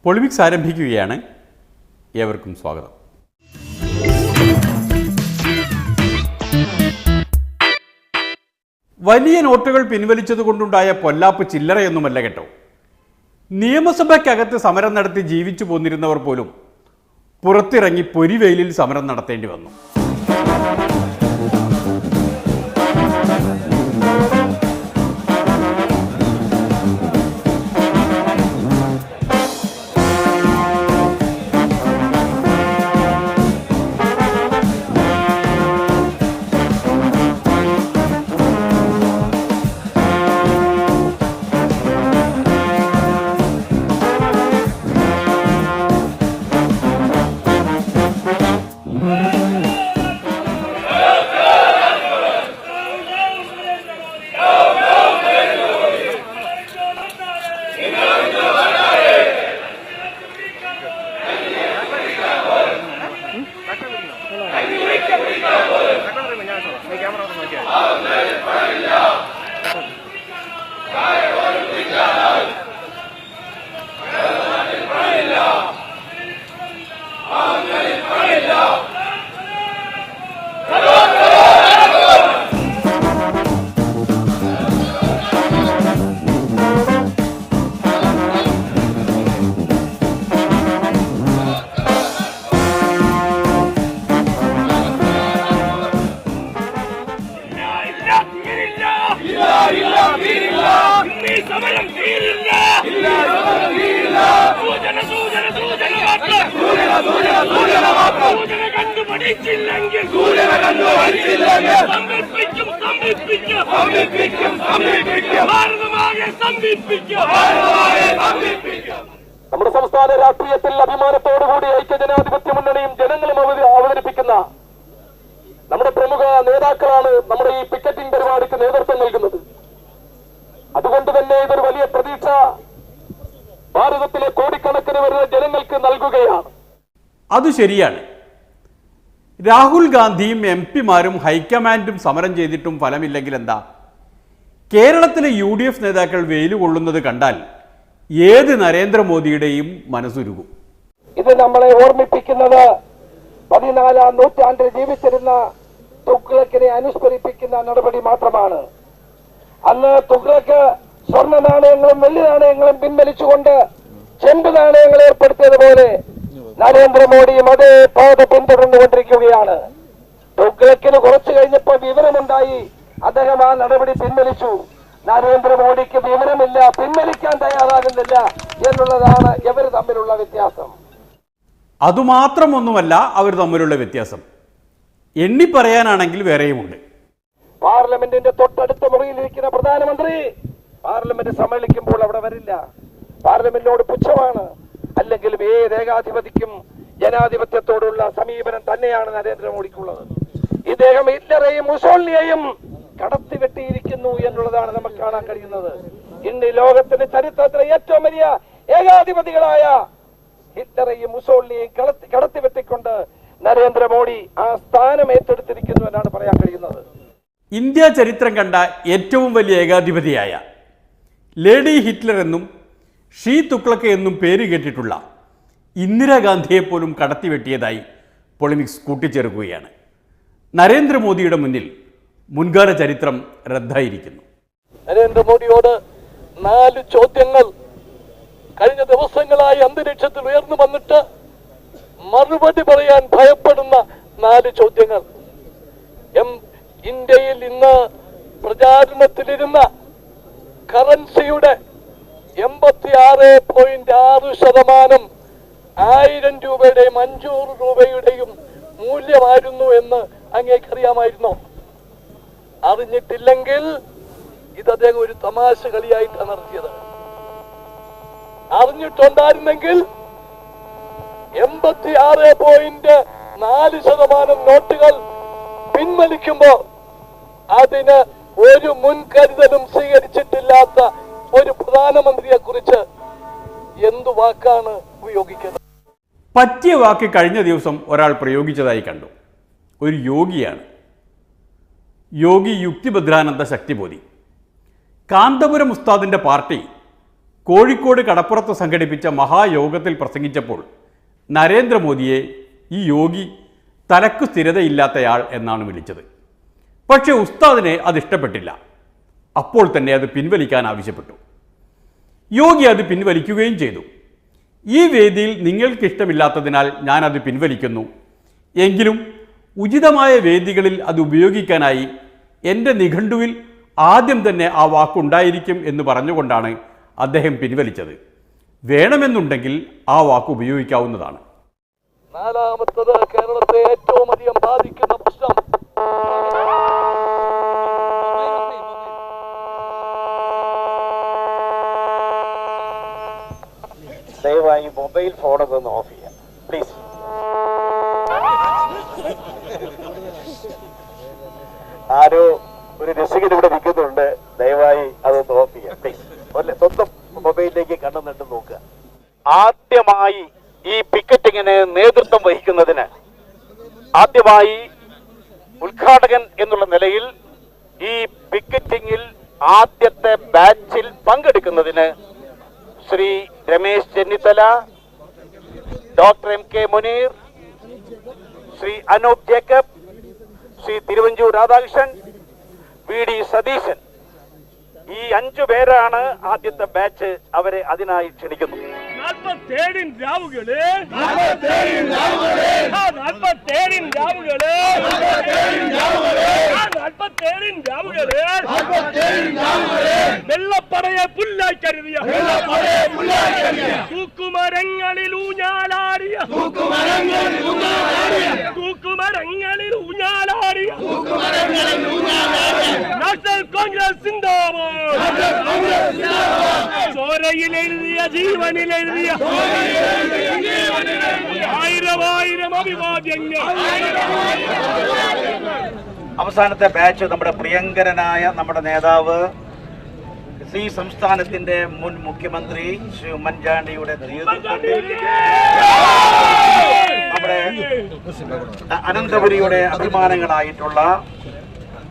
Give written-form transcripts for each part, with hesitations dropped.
പൊളിമിക്സ് ആരംഭിക്കുകയാണ്. ഏവർക്കും സ്വാഗതം. വലിയ നോട്ടുകൾ പിൻവലിച്ചതുകൊണ്ടുണ്ടായ പൊല്ലാപ്പ് ചില്ലറയൊന്നുമല്ല കേട്ടോ. നിയമസഭയ്ക്കകത്ത് സമരം നടത്തി ജീവിച്ചു പോന്നിരുന്നവർ പോലും പുറത്തിറങ്ങി പൊരിവെയിലിൽ സമരം നടത്തേണ്ടി വന്നു. നമ്മുടെ സംസ്ഥാന രാഷ്ട്രീയത്തിൽ അഭിമാനത്തോടുകൂടി ഐക്യജനാധിപത്യ മുന്നണിയും ജനങ്ങളും അവതരിപ്പിക്കുന്ന നമ്മുടെ പ്രമുഖ നേതാക്കളാണ് നമ്മുടെ ഈ പിക്കറ്റിംഗ് പരിപാടിക്ക് നേതൃത്വം നൽകുന്നത്. അതുകൊണ്ട് തന്നെ ഇതൊരു വലിയ പ്രതീക്ഷ ഭാരതത്തിലെ കോടിക്കണക്കിന് വരുന്ന ജനങ്ങൾക്ക് നൽകുകയാണ്. അത് ശരിയാണ്. രാഹുൽ ഗാന്ധിയും എം പിമാരും ഹൈക്കമാൻഡും സമരം ചെയ്തിട്ടും ഫലമില്ലെങ്കിൽ എന്താ? കേരളത്തിലെ UDF നേതാക്കൾ വെയിൽ കൊള്ളുന്നത് കണ്ടാൽ ഏത് നരേന്ദ്രമോദിയുടെയും മനസ്സുരുകും. ഇത് നമ്മളെ ഓർമ്മിപ്പിക്കുന്നത് 14ാം നൂറ്റാണ്ടിൽ ജീവിച്ചിരുന്ന തുഗ്ലക്കിനെ അനുസ്മരിപ്പിക്കുന്ന നടപടി മാത്രമാണ്. അന്ന് തുഗ്ലക്ക് സ്വർണ്ണ നാണയങ്ങളും വെള്ളി നാണയങ്ങളും പിൻവലിച്ചുകൊണ്ട് ചെമ്പ് നാണയങ്ങൾ ഏർപ്പെടുത്തിയതുപോലെ നരേന്ദ്രമോദിയും അതേ പാത പിന്തുടർന്നുകൊണ്ടിരിക്കുകയാണ്. തുഗ്ലക്കിന് കുറച്ചു കഴിഞ്ഞപ്പോൾ വിവരമുണ്ടായി, അദ്ദേഹം ആ നടപടി പിൻവലിച്ചു. നരേന്ദ്രമോദിക്ക് വിവരമില്ല, പിൻവലിക്കാൻ തയ്യാറാകുന്നില്ല എന്നുള്ളതാണ് ഇവർ തമ്മിലുള്ള വ്യത്യാസം. അതുമാത്രമൊന്നുമല്ല അവർ തമ്മിലുള്ള വ്യത്യാസം, എണ്ണി പറയാനാണെങ്കിൽ വേറെയുമുണ്ട്. പാർലമെന്റിന്റെ തൊട്ടടുത്ത മുറിയിലിരിക്കുന്ന പ്രധാനമന്ത്രി പാർലമെന്റ് സമ്മേളിക്കുമ്പോൾ അവിടെ വരില്ല. പാർലമെന്റിനോട് പുച്ഛമാണ്. അല്ലെങ്കിലും ഏത് ഏകാധിപതിക്കും ജനാധിപത്യത്തോടുള്ള സമീപനം തന്നെയാണ് നരേന്ദ്രമോദിക്കുള്ളത്. ഇദ്ദേഹം ഹിറ്റ്ലറെയും മുസോളിനിയെയും കടത്തിവെട്ടിയിരിക്കുന്നു എന്നുള്ളതാണ് നമുക്ക് കാണാൻ കഴിയുന്നത്. ഇന്ന് ലോകത്തിന്റെ ചരിത്രത്തിലെ ഏറ്റവും വലിയ ഏകാധിപതികളായ ഹിറ്റ്ലറെയും മുസോളിനിയെയും കടത്തിവെട്ടിക്കൊണ്ട് നരേന്ദ്രമോദി ആ സ്ഥാനം ഏറ്റെടുത്തിരിക്കുന്നു എന്നാണ് പറയാൻ കഴിയുന്നത്. ഇന്ത്യ ചരിത്രം കണ്ട ഏറ്റവും വലിയ ഏകാധിപതിയായ ലേഡി ഹിറ്റ്ലർ എന്നും ഷീ തുഗ്ലക്ക് എന്നും പേര് കേട്ടിട്ടുള്ള ഇന്ദിരാഗാന്ധിയെപ്പോലും കടത്തിവെട്ടിയതായി പൊളിമിക്സ് കൂട്ടിച്ചേർക്കുകയാണ്. നരേന്ദ്രമോദിയുടെ മുന്നിൽ മുൻകാല ചരിത്രം റദ്ദായിരിക്കുന്നു. നരേന്ദ്രമോദിയോട് 4 ചോദ്യങ്ങൾ കഴിഞ്ഞ ദിവസങ്ങളായി അന്തരീക്ഷത്തിൽ ഉയർന്നു വന്നിട്ട് മറുപടി പറയാൻ ഭയപ്പെടുന്ന 4 ചോദ്യങ്ങൾ. ഇന്ത്യയിൽ ഇന്ന് പ്രചാരണത്തിലിരുന്ന കറൻസിയുടെ 86.6% 1000 രൂപയുടെയും 500 രൂപയുടെയും മൂല്യമായിരുന്നു എന്ന് അങ്ങേക്കറിയാമായിരുന്നോ? അറിഞ്ഞിട്ടില്ലെങ്കിൽ ഇത് അദ്ദേഹം ഒരു തമാശ കളിയായിട്ടാണ് നടത്തിയത്. അറിഞ്ഞിട്ടുണ്ടായിരുന്നെങ്കിൽ 86.4% നോട്ടുകൾ പിൻവലിക്കുമ്പോ അതിന് ഒരു മുൻകരുതലും സ്വീകരിച്ചിട്ടില്ലാത്ത ഒരു പ്രധാനമന്ത്രിയെ കുറിച്ച് എന്തു വാക്കാണ് ഉപയോഗിക്കുന്നത്? പറ്റിയ വാക്ക് കഴിഞ്ഞ ദിവസം ഒരാൾ പ്രയോഗിച്ചതായി കണ്ടു. ഒരു യോഗിയാണ്, യോഗി യുക്തിഭദ്രാനന്ദ ശക്തിബോധി. കാന്തപുരം ഉസ്താദിൻ്റെ പാർട്ടി കോഴിക്കോട് കടപ്പുറത്ത് സംഘടിപ്പിച്ച മഹായോഗത്തിൽ പ്രസംഗിച്ചപ്പോൾ നരേന്ദ്രമോദിയെ ഈ യോഗി തലക്കു സ്ഥിരതയില്ലാത്തയാൾ എന്നാണ് വിളിച്ചത്. പക്ഷേ ഉസ്താദിനെ അതിഷ്ടപ്പെട്ടില്ല. അപ്പോൾ തന്നെ അത് പിൻവലിക്കാൻ ആവശ്യപ്പെട്ടു. യോഗി അത് പിൻവലിക്കുകയും ചെയ്തു. ഈ വേദിയിൽ നിങ്ങൾക്കിഷ്ടമില്ലാത്തതിനാൽ ഞാനത് പിൻവലിക്കുന്നു, എങ്കിലും ഉചിതമായ വേദികളിൽ അത് ഉപയോഗിക്കാനായി എൻ്റെ നിഘണ്ടുവിൽ ആദ്യം തന്നെ ആ വാക്കുണ്ടായിരിക്കും എന്ന് പറഞ്ഞുകൊണ്ടാണ് അദ്ദേഹം പിൻവലിച്ചത്. വേണമെന്നുണ്ടെങ്കിൽ ആ വാക്ക് ഉപയോഗിക്കാവുന്നതാണ്. നാലാമത്തത് കേരളത്തെ ഏറ്റവും അധികം ബാധിക്കുന്ന പ്രശ്നം ദയവായി മൊബൈൽ ഫോണൊക്കെ ഒന്ന് ഓഫ് ചെയ്യാം പ്ലീസ്. ആരോ ഒരു രസികൻ ഇവിടെ നിൽക്കുന്നുണ്ട്, ദയവായി അതൊന്ന് ഓഫ് ചെയ്യാം പ്ലീസ്. സ്വന്തം മൊബൈലിലേക്ക് കണ്ണുന്നിട്ട് നോക്കുക. ആദ്യമായി ഈ പിക്കറ്റിങ്ങിന് നേതൃത്വം വഹിക്കുന്നതിന്, ആദ്യമായി ഉദ്ഘാടകൻ എന്നുള്ള നിലയിൽ ഈ പിക്കറ്റിങ്ങിൽ ആദ്യത്തെ ബാച്ചിൽ പങ്കെടുക്കുന്നതിന് Shri Ramesh Chennithala, doctor MK Muneer, Shri Anoop Jacob, Shri Thiruvanchoor Radhakrishnan, VD Satheesan, ഈ 5 പേരാണ് ആദ്യത്തെ ബാച്ച്. അവരെ അതിനായി ക്ഷണിക്കുന്നു. വെള്ളപ്പടയെ പുല്ലായി കരുതിയ, തൂക്കുമരങ്ങളിൽ ഊഞ്ഞാലാടിയ, തൂക്കുമരങ്ങളിൽ ഊഞ്ഞാലാടിയ നാഷണൽ കോൺഗ്രസ് സിന്ദാബാദ്. ചോരയിലെഴുതിയ, ജീവനിലെഴുതിയ ആയിരം അഭിവാദ്യങ്ങൾ. അവസാനത്തെ ബാച്ച് നമ്മുടെ പ്രിയങ്കരനായ നമ്മുടെ നേതാവ്, ഈ സംസ്ഥാനത്തിന്റെ മുൻ മുഖ്യമന്ത്രി ശ്രീ ഉമ്മൻചാണ്ടിയുടെ നേതൃത്വത്തിൽ നമ്മുടെ അനന്തപുരിയുടെ അഭിമാനങ്ങളായിട്ടുള്ള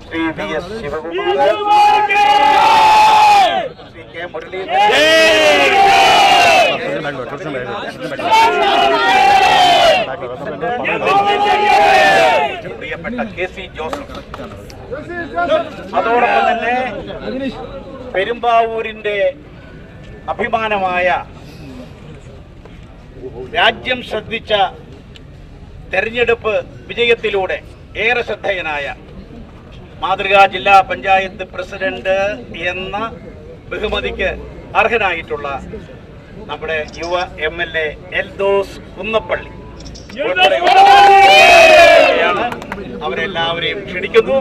ശ്രീ VS ശിവകുമാർ, ശ്രീ K മുരളീധരൻ, പ്രിയപ്പെട്ട KC ജോസഫ്, അതോടൊപ്പം തന്നെ പെരുമ്പാവൂരിന്റെ അഭിമാനമായ, രാജ്യം ശ്രദ്ധിച്ച തെരഞ്ഞെടുപ്പ് വിജയത്തിലൂടെ ഏറെ ശ്രദ്ധേയനായ മാതൃകാ ജില്ലാ പഞ്ചായത്ത് പ്രസിഡന്റ് എന്ന ബഹുമതിക്ക് അർഹനായിട്ടുള്ള നമ്മുടെ യുവ MLA എൽദോസ് കുന്നപ്പള്ളി അവരെല്ലാവരെയും ക്ഷണിക്കുന്നു.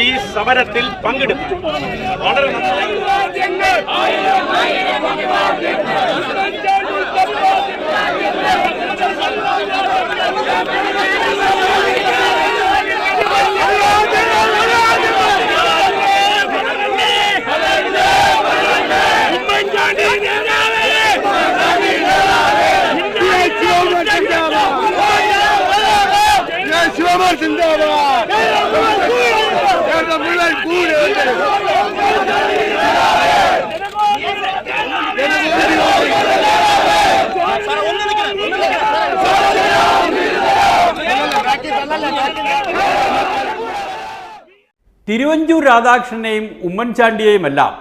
ഈ സമരത്തിൽ പങ്കെടുത്തു വളരെ നന്നായി. തിരുവഞ്ചൂർ രാധാകൃഷ്ണനെയും ഉമ്മൻചാണ്ടിയെയുമെല്ലാം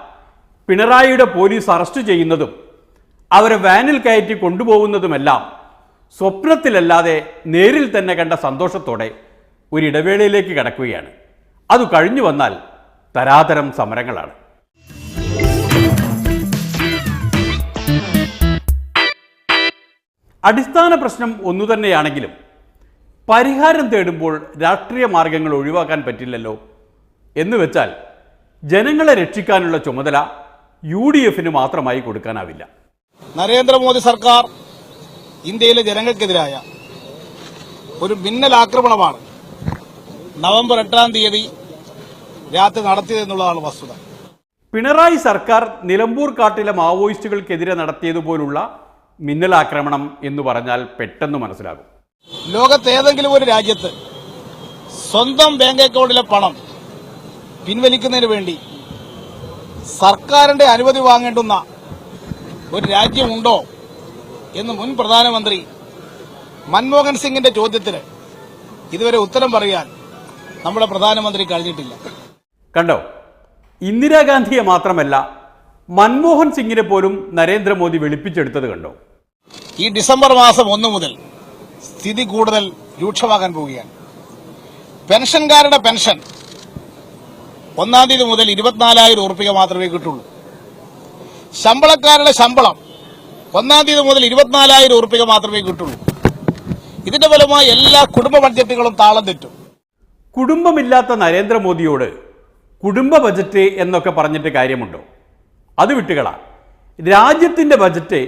പിണറായിയുടെ പോലീസ് അറസ്റ്റ് ചെയ്യുന്നതും അവരെ വാനിൽ കയറ്റി കൊണ്ടുപോകുന്നതുമെല്ലാം സ്വപ്നത്തിലല്ലാതെ നേരിൽ തന്നെ കണ്ട സന്തോഷത്തോടെ ഒരിടവേളയിലേക്ക് കടക്കുകയാണ്. അത് കഴിഞ്ഞു വന്നാൽ തരാതരം സമരങ്ങളാണ്. അടിസ്ഥാന പ്രശ്നം ഒന്നുതന്നെയാണെങ്കിലും പരിഹാരം തേടുമ്പോൾ രാഷ്ട്രീയ മാർഗങ്ങൾ ഒഴിവാക്കാൻ പറ്റില്ലല്ലോ. എന്ന് വെച്ചാൽ ജനങ്ങളെ രക്ഷിക്കാനുള്ള ചുമതല UDFന് മാത്രമായി കൊടുക്കാനാവില്ല. നരേന്ദ്രമോദി സർക്കാർ ഇന്ത്യയിലെ ജനങ്ങൾക്കെതിരായ ഒരു മിന്നൽ ആക്രമണമാണ് നവംബർ 8-ാം തീയതി രാത്രി നടത്തിയതെന്നുള്ളതാണ് വസ്തുത. പിണറായി സർക്കാർ നിലമ്പൂർ കാട്ടിലെ മാവോയിസ്റ്റുകൾക്കെതിരെ നടത്തിയതുപോലുള്ള മിന്നലാക്രമണം എന്ന് പറഞ്ഞാൽ പെട്ടെന്ന് മനസ്സിലാകും. ലോകത്തേതെങ്കിലും ഒരു രാജ്യത്ത് സ്വന്തം ബാങ്ക് അക്കൗണ്ടിലെ പണം പിൻവലിക്കുന്നതിന് വേണ്ടി സർക്കാരിന്റെ അനുമതി വാങ്ങേണ്ടുന്ന ഒരു രാജ്യമുണ്ടോ എന്ന് മുൻ പ്രധാനമന്ത്രി മൻമോഹൻ സിംഗിന്റെ ചോദ്യത്തിന് ഇതുവരെ ഉത്തരം പറയാൻ നമ്മുടെ പ്രധാനമന്ത്രി കഴിഞ്ഞിട്ടില്ല. കണ്ടോ, ഇന്ദിരാഗാന്ധിയെ മാത്രമല്ല മൻമോഹൻ സിംഗിനെ പോലും നരേന്ദ്രമോദി വെളുപ്പിച്ചെടുത്തത് കണ്ടോ. ഈ ഡിസംബർ മാസം 1 മുതൽ സ്ഥിതി കൂടുതൽ രൂക്ഷമാകാൻ പോവുകയാണ്. പെൻഷൻകാരുടെ പെൻഷൻ 1-ാം തീയതി മുതൽ 24,000 ഉറുപ്പിക മാത്രമേ കിട്ടുള്ളൂ. ശമ്പളക്കാരുടെ ശമ്പളം 1-ാം തീയതി മുതൽ 24,000 ഉറുപ്പിക മാത്രമേ കിട്ടുള്ളൂ. ഇതിന്റെ ഫലമായി എല്ലാ കുടുംബ ബഡ്ജറ്റുകളും താളം തെറ്റും. കുടുംബമില്ലാത്ത നരേന്ദ്രമോദിയോട് കുടുംബ ബജറ്റ് എന്നൊക്കെ പറഞ്ഞിട്ട് കാര്യമുണ്ടോ? അത് വിട്ടുകളാ. രാജ്യത്തിന്റെ ബജറ്റ്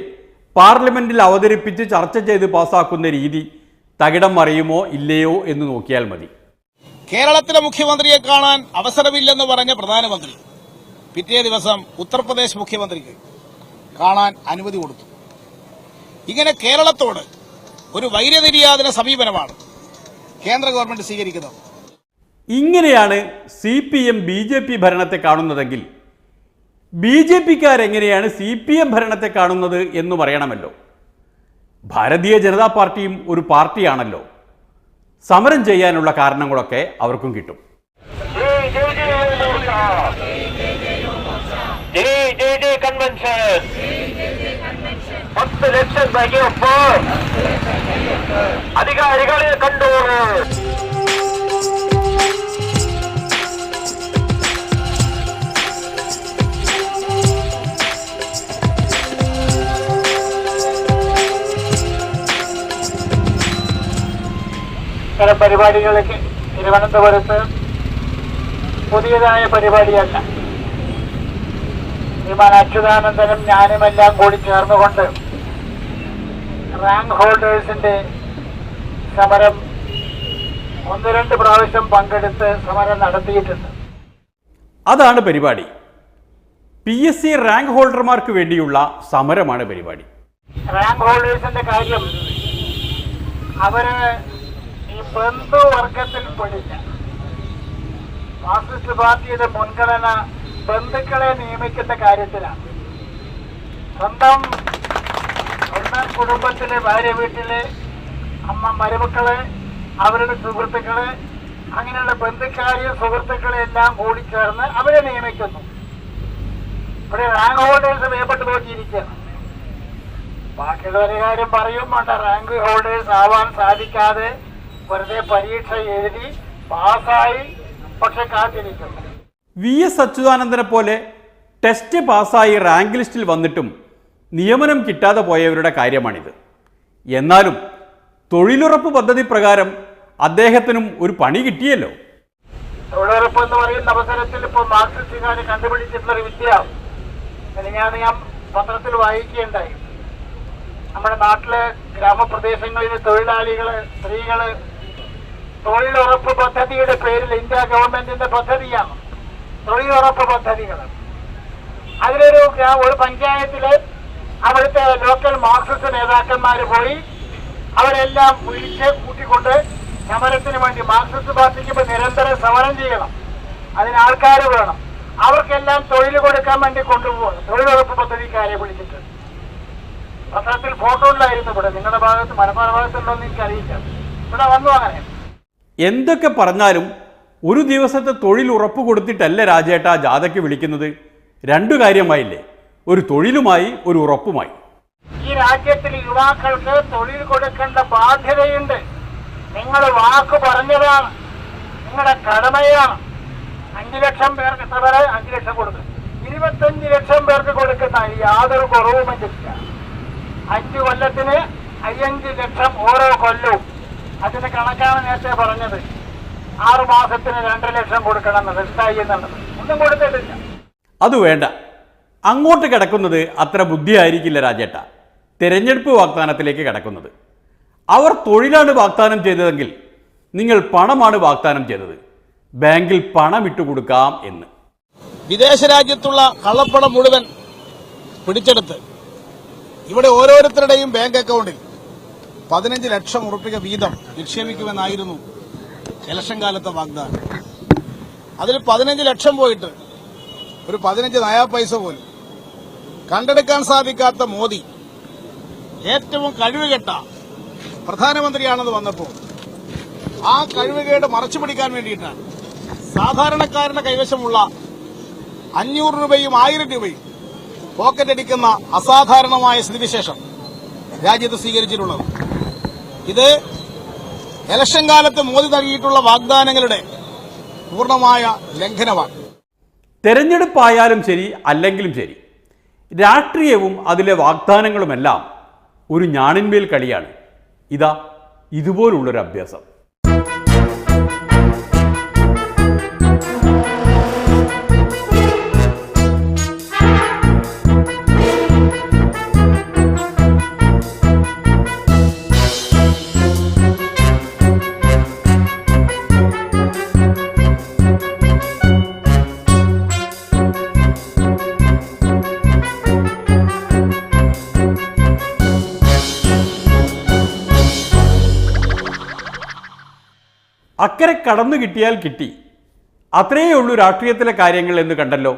പാർലമെന്റിൽ അവതരിപ്പിച്ച് ചർച്ച ചെയ്ത് പാസാക്കുന്ന രീതി തകിടം മറിയുമോ ഇല്ലയോ എന്ന് നോക്കിയാൽ മതി. കേരളത്തിലെ മുഖ്യമന്ത്രിയെ കാണാൻ അവസരമില്ലെന്ന് പറഞ്ഞ പ്രധാനമന്ത്രി പിറ്റേ ദിവസം ഉത്തർപ്രദേശ് മുഖ്യമന്ത്രിക്ക് കാണാൻ അനുമതി കൊടുത്തു. ഇങ്ങനെ കേരളത്തോട് ഒരു വൈരനിര്യാതന സമീപനമാണ് കേന്ദ്ര ഗവൺമെന്റ് സ്വീകരിക്കുന്നത്. ഇങ്ങനെയാണ് CPM BJP ഭരണത്തെ കാണുന്നതെങ്കിൽ BJPക്കാരെങ്ങനെയാണ് CPM ഭരണത്തെ കാണുന്നത് എന്ന് പറയണമല്ലോ. ഭാരതീയ ജനതാ പാർട്ടിയും ഒരു പാർട്ടിയാണല്ലോ. സമരം ചെയ്യാനുള്ള കാരണങ്ങളൊക്കെ അവർക്കും കിട്ടും. കൺവെൻഷൻ 10 ലക്ഷം ബൈക്കൊപ്പം അധികാരികളെ കണ്ടോളൂ. ഇത്തരം പരിപാടികൾക്ക് തിരുവനന്തപുരത്ത് പുതിയതായ പരിപാടിയല്ല. ശ്രീമാൻ അച്യുതാനന്ദനും ഞാനുമെല്ലാം കൂടി ചേർന്നുകൊണ്ട് റാങ്ക് ഹോൾഡേഴ്സിന്റെ സമരം 1-2 പ്രാവശ്യം പങ്കെടുത്ത് സമരം നടത്തിയിട്ടുണ്ട്. അതാണ് പരിപാടി. PSC റാങ്ക് ഹോൾഡർമാർക്ക് വേണ്ടിയുള്ള സമരമാണ് പരിപാടി. റാങ്ക് ഹോൾഡേഴ്സിന്റെ കാര്യം അവര് ഈ ബന്ധുവർഗത്തിൽ പെടില്ല. മാർക്സിസ്റ്റ് പാർട്ടിയുടെ മുൻഗണന ബന്ധുക്കളെ നിയമിക്കുന്ന കാര്യത്തിലാണ്. സ്വന്തം കുടുംബത്തിലെ ഭാര്യ വീട്ടിലെ അമ്മ മരുമക്കള്, അവരുടെ സുഹൃത്തുക്കള്, അങ്ങനെയുള്ള ബന്ധുക്കാരെയും സുഹൃത്തുക്കളെ എല്ലാം കൂടി ചേർന്ന് അവരെ നിയമിക്കുന്നു. ഇവിടെ റാങ്ക് ഹോൾഡേഴ്സ് വേർപെട്ട് നോക്കിയിരിക്കുകയാണ്. ബാക്കിയുള്ളവരെ കാര്യം പറയും വേണ്ട. റാങ്ക് ഹോൾഡേഴ്സ് ആവാൻ സാധിക്കാതെ വെറുതെ പരീക്ഷ എഴുതി പാസ്സായി പക്ഷെ കാത്തിരിക്കുന്നു. VS അച്യുതാനന്ദനെ പോലെ ടെസ്റ്റ് പാസ്സായി റാങ്ക് ലിസ്റ്റിൽ വന്നിട്ടും നിയമനം കിട്ടാതെ പോയവരുടെ കാര്യമാണിത്. എന്നാലും തൊഴിലുറപ്പ് പദ്ധതി പ്രകാരം അദ്ദേഹത്തിനും ഒരു പണി കിട്ടിയല്ലോ. തൊഴിലുറപ്പ് എന്ന് പറയുന്ന അവസരത്തിൽ ഇപ്പോൾ മാർക്സിസ്റ്റുകാർ കണ്ടുപിടിച്ചിട്ടുള്ളൊരു വിദ്യ ഞാൻ പത്രത്തിൽ വായിക്കുകയുണ്ടായി. നമ്മുടെ നാട്ടിലെ ഗ്രാമപ്രദേശങ്ങളിലെ തൊഴിലാളികള്, സ്ത്രീകള് തൊഴിലുറപ്പ് പദ്ധതിയുടെ പേരിൽ ഇന്ത്യ ഗവൺമെന്റിന്റെ പദ്ധതിയാണ് തൊഴിലുറപ്പ് പദ്ധതികൾ. ഒരു പഞ്ചായത്തില് അവിടുത്തെ ലോക്കൽ മാർക്സിസ്റ്റ് നേതാക്കന്മാർ പോയി അവരെല്ലാം വിളിച്ച് കൂട്ടിക്കൊണ്ട് സമരത്തിന് വേണ്ടി മാർക്സിസ്റ്റ് പാർട്ടിക്ക് ഇപ്പൊ നിരന്തരം സമരം ചെയ്യണം. അതിന് ആൾക്കാർ വേണം. അവർക്കെല്ലാം തൊഴിൽ കൊടുക്കാൻ വേണ്ടി കൊണ്ടുപോകണം. തൊഴിലുറപ്പ് പദ്ധതിക്കാരെ വിളിച്ചിട്ട് പത്രത്തിൽ ഫോട്ടോ ഉണ്ടായിരുന്നു. ഇവിടെ നിങ്ങളുടെ ഭാഗത്ത് മലബാർ ഭാഗത്തുണ്ടോന്ന് എനിക്കറിയില്ല. ഇവിടെ വന്നു. അങ്ങനെ എന്തൊക്കെ പറഞ്ഞാലും ഒരു ദിവസത്തെ തൊഴിൽ ഉറപ്പ് കൊടുത്തിട്ടല്ല രാജേട്ട ജാഥയ്ക്ക് വിളിക്കുന്നത്. 2 കാര്യമായില്ലേ, ഒരു തൊഴിലുമായി ഒരു ഉറപ്പുമായി. ഈ രാജ്യത്തിൽ യുവാക്കൾക്ക് തൊഴിൽ കൊടുക്കേണ്ട ബാധ്യതയുണ്ട്. നിങ്ങൾ വാക്ക് പറഞ്ഞതാണ്, നിങ്ങളുടെ കടമയാണ്. 5 ലക്ഷം പേർക്ക് എത്ര പേരെ 5 ലക്ഷം കൊടുക്കും? 25 ലക്ഷം പേർക്ക് കൊടുക്കുന്ന യാതൊരു കുറവുമില്ല. 5 കൊല്ലത്തിന് 5 ലക്ഷം ഓരോ കൊല്ലവും. അതിന് കണക്കാണ് നേരത്തെ പറഞ്ഞത്. 6 മാസത്തിന് 2 ലക്ഷം കൊടുക്കണം എന്നുള്ളത്. ഒന്നും കൊടുത്തിട്ടില്ല. അത് വേണ്ട. അങ്ങോട്ട് കിടക്കുന്നത് അത്ര ബുദ്ധിയായിരിക്കില്ല രാജേട്ട. തെരഞ്ഞെടുപ്പ് വാഗ്ദാനത്തിലേക്ക് കിടക്കുന്നത്. അവർ തൊഴിലാണ് വാഗ്ദാനം ചെയ്തതെങ്കിൽ നിങ്ങൾ പണമാണ് വാഗ്ദാനം ചെയ്തത്. ബാങ്കിൽ പണം ഇട്ടുകൊടുക്കാം എന്ന്. വിദേശ രാജ്യത്തുള്ള കള്ളപ്പണം മുഴുവൻ പിടിച്ചെടുത്ത് ഇവിടെ ഓരോരുത്തരുടെയും ബാങ്ക് അക്കൗണ്ടിൽ 15 ലക്ഷം ഉറുപ്പിക വീതം നിക്ഷേപിക്കുമെന്നായിരുന്നു ഇലക്ഷൻ കാലത്തെ വാഗ്ദാനം. അതിൽ 15 ലക്ഷം പോയിട്ട് ഒരു 15 നയാ പൈസ പോലും കണ്ടെടുക്കാൻ സാധിക്കാത്ത മോദി ഏറ്റവും കഴിവുകെട്ട പ്രധാനമന്ത്രിയാണെന്ന് വന്നപ്പോൾ ആ കഴിവുകേട് മറച്ചുപിടിക്കാൻ വേണ്ടിയിട്ടാണ് സാധാരണക്കാരന്റെ കൈവശമുള്ള 500 രൂപയും 1000 രൂപയും പോക്കറ്റടിക്കുന്ന അസാധാരണമായ സ്ഥിതിവിശേഷം രാജ്യത്ത് സ്വീകരിച്ചിട്ടുള്ളത്. ഇത് ഇലക്ഷൻ കാലത്ത് മോദി നൽകിയിട്ടുള്ള വാഗ്ദാനങ്ങളുടെ പൂർണ്ണമായ ലംഘനമാണ്. തെരഞ്ഞെടുപ്പായാലും ശരി അല്ലെങ്കിലും ശരി, രാഷ്ട്രീയവും അതിലെ വാഗ്ദാനങ്ങളുമെല്ലാം ഒരു ഞാണിന്മേൽ കളിയാണ്. ഇതാ ഇതുപോലുള്ളൊരു അഭ്യാസം. അക്കരെ കടന്നു കിട്ടിയാൽ കിട്ടി, അത്രയേ ഉള്ളൂ രാഷ്ട്രീയത്തിലെ കാര്യങ്ങൾ എന്ന് കണ്ടല്ലോ.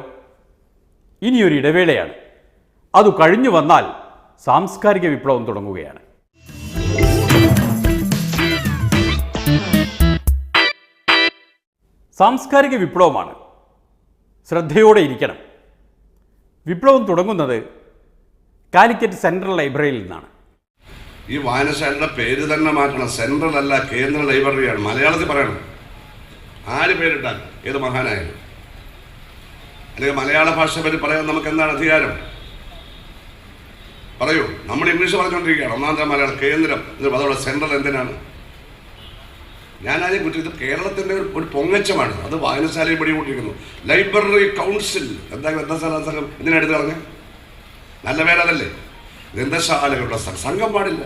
ഇനിയൊരു ഇടവേളയാണ്. അത് കഴിഞ്ഞു വന്നാൽ സാംസ്കാരിക വിപ്ലവം തുടങ്ങുകയാണ്. സാംസ്കാരിക വിപ്ലവമാണ്. ശ്രദ്ധയോടെ ഇരിക്കണം. വിപ്ലവം തുടങ്ങുന്നത് കാലിക്കറ്റ് സെൻട്രൽ ലൈബ്രറിയിൽ നിന്നാണ്. ഈ വായനശാലയുടെ പേര് തന്നെ മാറ്റണം. സെൻട്രൽ അല്ല, കേന്ദ്ര ലൈബ്രറിയാണ്. മലയാളത്തിൽ പറയണം. ആര് പേരിട്ടാൽ ഏത് മഹാനായാലും. അല്ലെങ്കിൽ മലയാള ഭാഷ പറ്റി പറയാൻ നമുക്ക് എന്താണ് അധികാരം? പറയൂ. നമ്മൾ ഇംഗ്ലീഷ് പറഞ്ഞുകൊണ്ടിരിക്കുകയാണ്. ഒന്നാമത്തെ മലയാളം കേന്ദ്രം, അതോടെ സെൻട്രൽ എന്തിനാണ്? ഞാനതിനെ കുറിച്ച് ഇത് കേരളത്തിൻ്റെ ഒരു പൊങ്ങച്ചമാണ്. അത് വായനശാലയിൽ പിടികൂട്ടിയിരിക്കുന്നു. ലൈബ്രറി കൗൺസിൽ എന്താ ഗ്രന്ഥശാല ഇതിനെടുത്ത് പറഞ്ഞ് നല്ല പേരതല്ലേ? ഗ്രന്ഥശാലകളുടെ സംഘം പാടില്ല.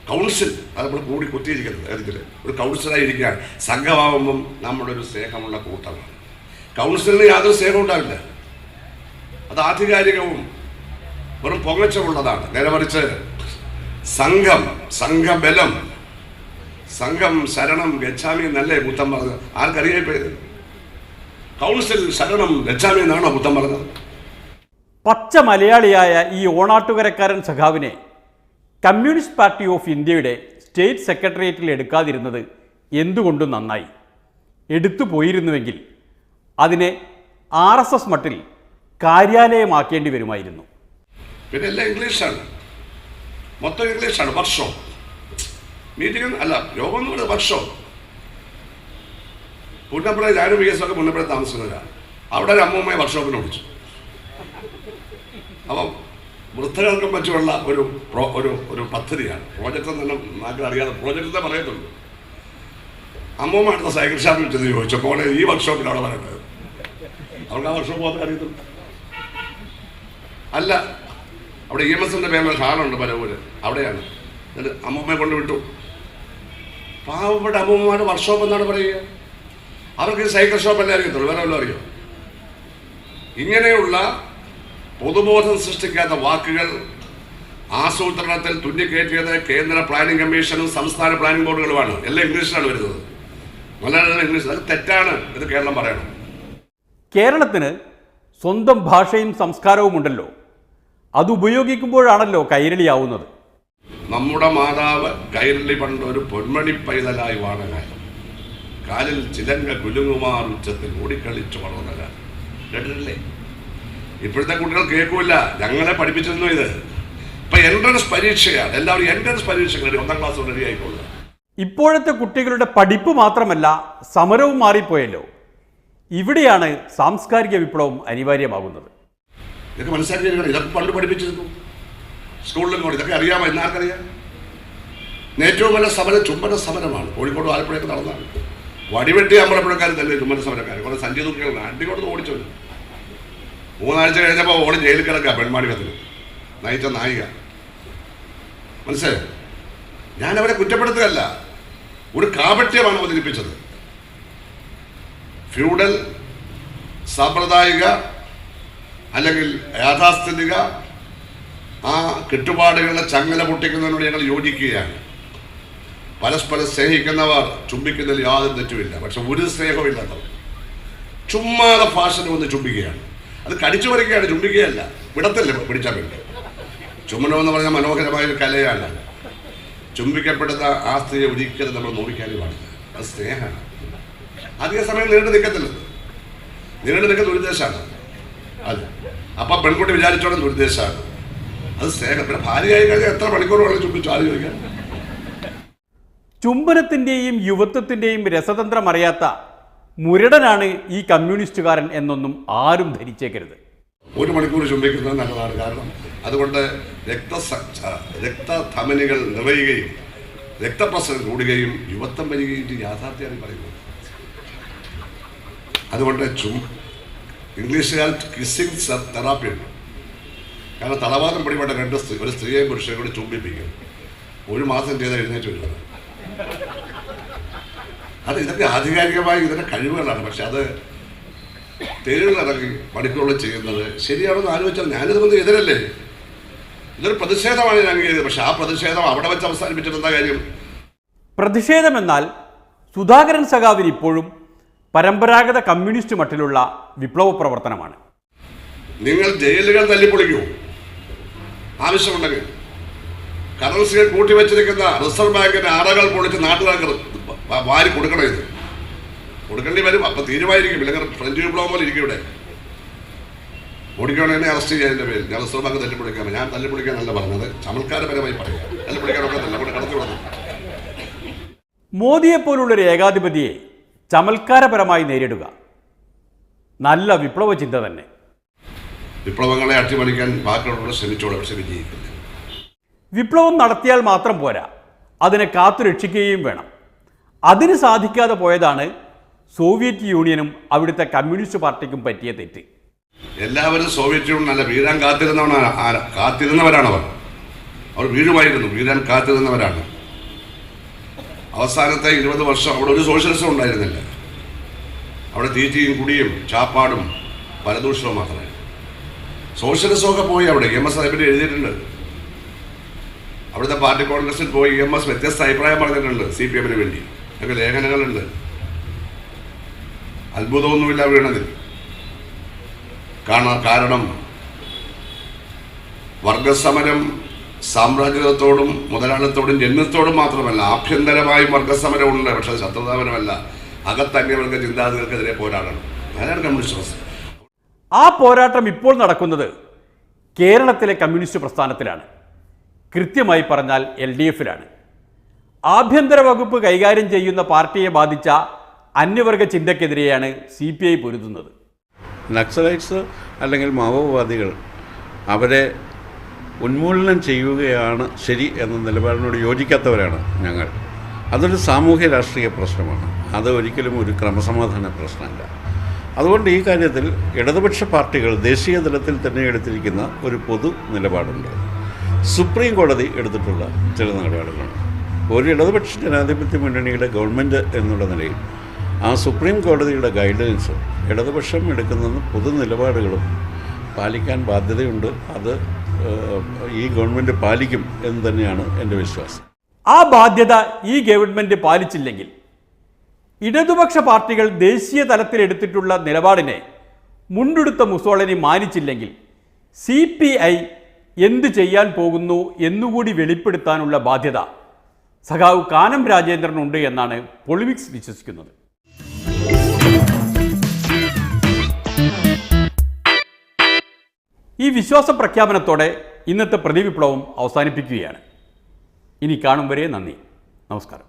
കൗൺസിൽ അത് നമ്മൾ കൂടി കുത്തിയിരിക്കുന്നത് ഇതിൽ ഒരു കൗൺസിലായി ഇരിക്കുകയാണ്. സംഘമാകുമ്പം നമ്മുടെ ഒരു സ്നേഹമുള്ള കൂട്ടമാണ്. കൗൺസിലിന് യാതൊരു സ്നേഹം ഉണ്ടാവില്ല. അത് ആധികാരികവും വെറും പൊങ്ങച്ചമുള്ളതാണ്. നേരെ മറിച്ച് സംഘം, സംഘബലം, സംഘം ശരണം ഗച്ഛാമി എന്നല്ലേ ബുദ്ധൻ പറഞ്ഞത്? ആർക്കറിയാൻ പേര്? കൗൺസിൽ ശരണം ഗച്ഛാമി എന്നാണോ ബുദ്ധൻ പറഞ്ഞത്? പച്ച മലയാളിയായ ഈ ഓണാട്ടുകരക്കാരൻ സഖാവിനെ കമ്മ്യൂണിസ്റ്റ് പാർട്ടി ഓഫ് ഇന്ത്യയുടെ സ്റ്റേറ്റ് സെക്രട്ടേറിയറ്റിൽ എടുക്കാതിരുന്നത് എന്തുകൊണ്ടും നന്നായി. എടുത്തു പോയിരുന്നുവെങ്കിൽ അതിനെ RSS മട്ടിൽ കാര്യാലയമാക്കേണ്ടി വരുമായിരുന്നു. പിന്നെ എല്ലാം ഇംഗ്ലീഷാണ്, മൊത്തം ഇംഗ്ലീഷാണ്. വർഷം മീറ്റിംഗ് അല്ല, യോഗം എന്ന് പറയുന്നത് വർഷം. പുന്നപ്പുഴ ഞാനും VS ഒക്കെ പുന്നപ്പുഴ താമസിക്കുന്നവരാണ്. അവിടെ ഒരു അമ്മൂമ്മയെ വർക്ക്ഷോപ്പിന് വിളിച്ചു. അപ്പം വൃദ്ധകൾക്കും പറ്റുള്ള ഒരു പദ്ധതിയാണ്. പ്രോജക്റ്റ് തന്നെ നാട്ടിൽ അറിയാതെ പ്രോജക്റ്റ് പറയത്തുള്ളൂ. അമ്മൂമ്മ അടുത്ത സൈക്കിൾ ഷാപ്പിൽ ചെന്ന് ചോദിച്ചു, പോലെ ഈ വർക്ക്ഷോപ്പിൽ അവിടെ പറയേണ്ടത്. അവർക്ക് ആ വർക്ക്ഷോപ്പ് മാത്രമേ അറിയത്തുള്ളൂ. അല്ല, അവിടെ EMSന്റെ പേരിൽ ഹാളുണ്ട് പലവൂര്, അവിടെയാണ്. എന്നിട്ട് അമ്മൂമ്മയെ കൊണ്ട് വിട്ടു. പാവപ്പെട്ട അമ്മൂമ്മമാരുടെ വർക്ക്ഷോപ്പ് എന്നാണ് പറയുക. അവർക്ക് സൈക്കിൾ ഷോപ്പല്ലേ അറിയത്തുള്ളൂ, വേറെ വല്ലതും അറിയോ? ഇങ്ങനെയുള്ള പൊതുബോധം സൃഷ്ടിക്കാത്ത വാക്കുകൾ ആസൂത്രണത്തിൽ തുന്നിക്കയറ്റിയത് കേന്ദ്ര പ്ലാനിംഗ് കമ്മീഷനും സംസ്ഥാന പ്ലാനിംഗ് ബോർഡുകളുമാണ്. എല്ലാം ഇംഗ്ലീഷിലാണ് വരുന്നത്. മലയാളം ഇംഗ്ലീഷ്. അത് തെറ്റാണ്. ഇത് കേരളം പറയണം. കേരളത്തിന് സ്വന്തം ഭാഷയും സംസ്കാരവും ഉണ്ടല്ലോ. അത് ഉപയോഗിക്കുമ്പോഴാണല്ലോ കൈരളിയാവുന്നത്. നമ്മുടെ മാതാവ് കൈരളി പണ്ട് ഒരു പൊന്മണി പൈതലായി വാണകാലം, കാലിൽ ചിലങ്ക കുലുങ്ങുമാർ ഉച്ചത്തിൽ ഓടിക്കളിച്ചു വളർന്ന കാലം. കേട്ടിട്ടില്ലേ? ഇപ്പോഴത്തെ കുട്ടികൾ കേൾക്കൂല. ഞങ്ങളെ പഠിപ്പിച്ചിരുന്നു ഇത്. ഇപ്പൊ എൻട്രൻസ് പരീക്ഷയാണ്. എല്ലാവരും എൻട്രൻസ് പരീക്ഷകൾ 1ാം ക്ലാസ് റെഡി ആയിക്കോളുക. ഇപ്പോഴത്തെ കുട്ടികളുടെ പഠിപ്പ് മാത്രമല്ല, സമരവും മാറിപ്പോയല്ലോ. ഇവിടെയാണ് സാംസ്കാരിക വിപ്ലവം അനിവാര്യമാകുന്നത്. ഇതൊക്കെ മനസ്സിലാക്കി. ഇതൊക്കെ പണ്ട് പഠിപ്പിച്ചിരുന്നു സ്കൂളിലും കൂടി. ഇതൊക്കെ അറിയാമോ? എന്നാർക്കറിയാം? ഏറ്റവും വലിയ സമരം ചുംബന സമരമാണ്. കോഴിക്കോട് ആലപ്പുഴയൊക്കെ നടന്നാണ്. വടിവെട്ടി അമ്പലപ്പുഴക്കാർ തന്നെ ചുംബന സമരക്കാർ. കുറെ സഞ്ജയ് ദുഃഖികളാണ്. അടികൊടുത്ത് ഓടിച്ചു. 3 ആഴ്ച കഴിഞ്ഞപ്പോൾ ഓടി ജയിലിൽ കിടക്കുക. പെൺമാടികത്തിന് നയിച്ച നായിക. മനസ്സിലായോ? ഞാനവരെ കുറ്റപ്പെടുത്തുകയല്ല. ഒരു കാപട്യമാണ് അവതരിപ്പിച്ചത്. ഫ്യൂഡൽ, സാമ്പ്രദായിക അല്ലെങ്കിൽ യാഥാസ്ഥിതിക ആ കെട്ടുപാടുകളുടെ ചങ്ങല പൊട്ടിക്കുന്നതിനോട് ഞങ്ങൾ യോജിക്കുകയാണ്. പരസ്പരം സ്നേഹിക്കുന്നവർ ചുംബിക്കുന്നതിൽ യാതൊരു തെറ്റുമില്ല. പക്ഷെ ഒരു സ്നേഹമില്ലാത്തവർ ചുമ്മാതെ ഫാഷന് വന്ന് ചുംബിക്കുകയാണ്. അത് കടിച്ചു പറിക്കുകയാണ്, ചുംബിക്കുകയല്ല. വിടത്തില്ല പിടിച്ചാൽ വേണ്ടി. ചുംബനമെന്ന് പറഞ്ഞാൽ മനോഹരമായ ഒരു കലയാണ്. ചുംബിക്കപ്പെടുന്ന ആ സ്ത്രീയെ ഒരിക്കലും നമ്മൾ നോവിക്കാനും പാടില്ല. അത് സ്നേഹമാണ്. അധിക സമയം നീണ്ടു നിൽക്കത്തില്ല. നീണ്ടു നിൽക്കുന്ന ദുരുദ്ദേശമാണ് അത്. അപ്പം പെൺകുട്ടി വിചാരിച്ചോളം ദുരുദ്ദേശമാണ്. അത് സ്നേഹം. പിന്നെ ഭാര്യയായി കഴിഞ്ഞാൽ എത്ര മണിക്കൂർ വേണം ചുംബിച്ചു ആര് ചോദിക്കാൻ? ചുംബനത്തിൻ്റെയും യുവത്വത്തിൻ്റെയും രസതന്ത്രം അറിയാത്ത മുരടനാണ് ഈ കമ്മ്യൂണിസ്റ്റുകാരൻ എന്നൊന്നും ആരും ധരിച്ചേക്കരുത്. 1 മണിക്കൂർ ചുംബിക്കുന്നത് നല്ലതാണ്. കാരണം അതുകൊണ്ട് രക്തധമനികൾ നിറയുകയും രക്തപ്രസരം കൂടുകയും യുവത്വം വരികയും യാഥാർത്ഥ്യമാണ് പറയുന്നത്. അതുകൊണ്ട് ഇംഗ്ലീഷുകാർ കിസ്സിംഗ് തെറാപ്പി ഉണ്ട്. കാരണം തളവാദം പിടിപെട്ട ഒരു സ്ത്രീയെയും പുരുഷനെയും കൂടി ചുംബിപ്പിക്കും. 1 മാസം ചെയ്താൽ എഴുന്നേറ്റ് വരുന്നത്. ഇതൊക്കെ ആധികാരികമായി ഇതിൻ്റെ കഴിവുകളാണ്. പക്ഷെ അത് തെരുവിലിറങ്ങി മണിക്കൂറുകൾ ചെയ്യുന്നത് ശരിയാണെന്ന് ആലോചിച്ചാൽ ഞാനിതൊന്നും എതിരല്ലേ. ഇതൊരു പ്രതിഷേധമാണ് ഞാൻ ചെയ്തത്. പക്ഷെ ആ പ്രതിഷേധം അവിടെ വെച്ച് അവസാനിപ്പിച്ചിട്ട് എന്താ കാര്യം? പ്രതിഷേധമെന്നാൽ സുധാകരൻ സഖാവിന് ഇപ്പോഴും പരമ്പരാഗത കമ്മ്യൂണിസ്റ്റ് മട്ടിലുള്ള വിപ്ലവ പ്രവർത്തനമാണ്. നിങ്ങൾ ജയിലുകൾ തല്ലിപ്പൊളിക്കൂ ആവശ്യമുണ്ടെങ്കിൽ. കറൻസികൾ കൂട്ടിവെച്ചിരിക്കുന്ന റിസർവ് ബാങ്കിന്റെ അറകൾ പൊളിച്ച് നാട്ടുകാർക്ക് വാരി കൊടുക്കണം. ഇത് കൊടുക്കേണ്ടി വരും. അപ്പം തീരുമാനിക്കും. ഇല്ലെങ്കിൽ ഫ്രഞ്ച് വിപ്ലവം പോലെ ഇരിക്കും. ഇവിടെ ഓടിക്കണമെങ്കിൽ എന്നെ അറസ്റ്റ് ചെയ്യാതിൻ്റെ പേരിൽ ഞാൻ റിസർവ് ബാങ്ക് തല്ലിപ്പൊളിക്കാൻ. ഞാൻ തല്ലിപ്പൊളിക്കാനല്ല പറഞ്ഞത്, ചമൽക്കാരപരമായി പറയാം. തല്ലിപ്പൊളിക്കാനൊക്കെ തന്നെ അവിടെ കടത്തി വിടുന്നു. മോദിയെപ്പോലുള്ളൊരു ഏകാധിപതിയെ ചമൽക്കാരപരമായി നേരിടുക നല്ല വിപ്ലവ ചിന്ത തന്നെ. വിപ്ലവങ്ങളെ അട്ടിമറിക്കാൻ ബാക്കിയുള്ളവർ ശ്രമിച്ചോളൂ, പക്ഷെ വിജയിക്കില്ല. വിപ്ലവം നടത്തിയാൽ മാത്രം പോരാ, അതിനെ കാത്തു രക്ഷിക്കുകയും വേണം. അതിന് സാധിക്കാതെ പോയതാണ് സോവിയറ്റ് യൂണിയനും അവിടുത്തെ കമ്മ്യൂണിസ്റ്റ് പാർട്ടിക്കും പറ്റിയ തെറ്റ്. എല്ലാവരും സോവിയറ്റ് യൂണിയൻ അല്ല, വീഴാൻ കാത്തിരുന്നവരാണവർ. അവർ വീഴുമായിരുന്നു, വീഴാൻ കാത്തിരുന്നവരാണ്. അവസാനത്തെ 20 വർഷം അവിടെ ഒരു സോഷ്യലിസം ഉണ്ടായിരുന്നില്ല. അവിടെ തീറ്റിയും കുടിയും ചാപ്പാടും പരദൂഷണവും മാത്രമേ. സോഷ്യലിസമൊക്കെ പോയി അവിടെ. EMS അതിനെപ്പറ്റി എഴുതിയിട്ടുണ്ട്. അവിടുത്തെ പാർട്ടി കോൺഗ്രസിൽ പോയി EMS വ്യത്യസ്ത അഭിപ്രായം പറഞ്ഞിട്ടുണ്ട്. CPM വേണ്ടി ഒക്കെ ലേഖനങ്ങളുണ്ട്. അത്ഭുതമൊന്നുമില്ല വീണതിൽ. കാരണം വർഗസമരം സാമ്രാജ്യത്വത്തോടും മുതലാളിത്തോടും ജന്മത്തോടും മാത്രമല്ല, ആഭ്യന്തരമായും വർഗസമരമുണ്ട്. പക്ഷെ അത് ശത്രുതാപനമല്ല. അകത്തന്യവർഗ ചിന്താഗതികൾക്കെതിരെ പോരാടണം. അതാണ് കമ്മ്യൂണിസ്റ്റ്. ആ പോരാട്ടം ഇപ്പോൾ നടക്കുന്നത് കേരളത്തിലെ കമ്മ്യൂണിസ്റ്റ് പ്രസ്ഥാനത്തിലാണ്. കൃത്യമായി പറഞ്ഞാൽ LDFിലാണ്. ആഭ്യന്തര വകുപ്പ് കൈകാര്യം ചെയ്യുന്ന പാർട്ടിയെ ബാധിച്ച അന്യവർഗ ചിന്തക്കെതിരെയാണ് CPI പൊരുതുന്നത്. നക്സലൈറ്റ്സ് അല്ലെങ്കിൽ മാവോവാദികൾ അവരെ ഉന്മൂലനം ചെയ്യുകയാണ് ശരി എന്ന നിലപാടിനോട് യോജിക്കാത്തവരാണ് ഞങ്ങൾ. അതൊരു സാമൂഹ്യ രാഷ്ട്രീയ പ്രശ്നമാണ്. അത് ഒരിക്കലും ഒരു ക്രമസമാധാന പ്രശ്നമല്ല. അതുകൊണ്ട് ഈ കാര്യത്തിൽ ഇടതുപക്ഷ പാർട്ടികൾ ദേശീയ തലത്തിൽ തന്നെ എടുത്തിരിക്കുന്ന ഒരു പൊതു നിലപാടുണ്ട്. സുപ്രീം കോടതി എടുത്തിട്ടുള്ള ചില നിലപാടുകളാണ്. ഒരു ഇടതുപക്ഷ ജനാധിപത്യ മുന്നണിയുടെ ഗവൺമെൻറ് എന്നുള്ള നിലയിൽ ആ സുപ്രീം കോടതിയുടെ ഗൈഡൻസ് ഇടതുപക്ഷം എടുക്കുന്ന പൊതു നിലപാടുകളും പാലിക്കാൻ ബാധ്യതയുണ്ട്. അത് ഈ ഗവൺമെൻറ് പാലിക്കും എന്ന് തന്നെയാണ് എൻ്റെ വിശ്വാസം. ആ ബാധ്യത ഈ ഗവൺമെൻറ് പാലിച്ചില്ലെങ്കിൽ, ഇടതുപക്ഷ പാർട്ടികൾ ദേശീയ തലത്തിൽ എടുത്തിട്ടുള്ള നിലപാടിനെ മുണ്ടെടുത്ത മുസോളിനി മാനിച്ചില്ലെങ്കിൽ CPI എന്ത് ചെയ്യാൻ പോകുന്നു എന്നുകൂടി വെളിപ്പെടുത്താനുള്ള ബാധ്യത സഖാവ് കാനം രാജേന്ദ്രനുണ്ട് എന്നാണ് പൊളിമിക്സ് വിശ്വസിക്കുന്നത്. ഈ വിശ്വാസ പ്രഖ്യാപനത്തോടെ ഇന്നത്തെ പ്രതിവിപ്ലവം അവസാനിപ്പിക്കുകയാണ്. ഇനി കാണും വരെ നന്ദി, നമസ്കാരം.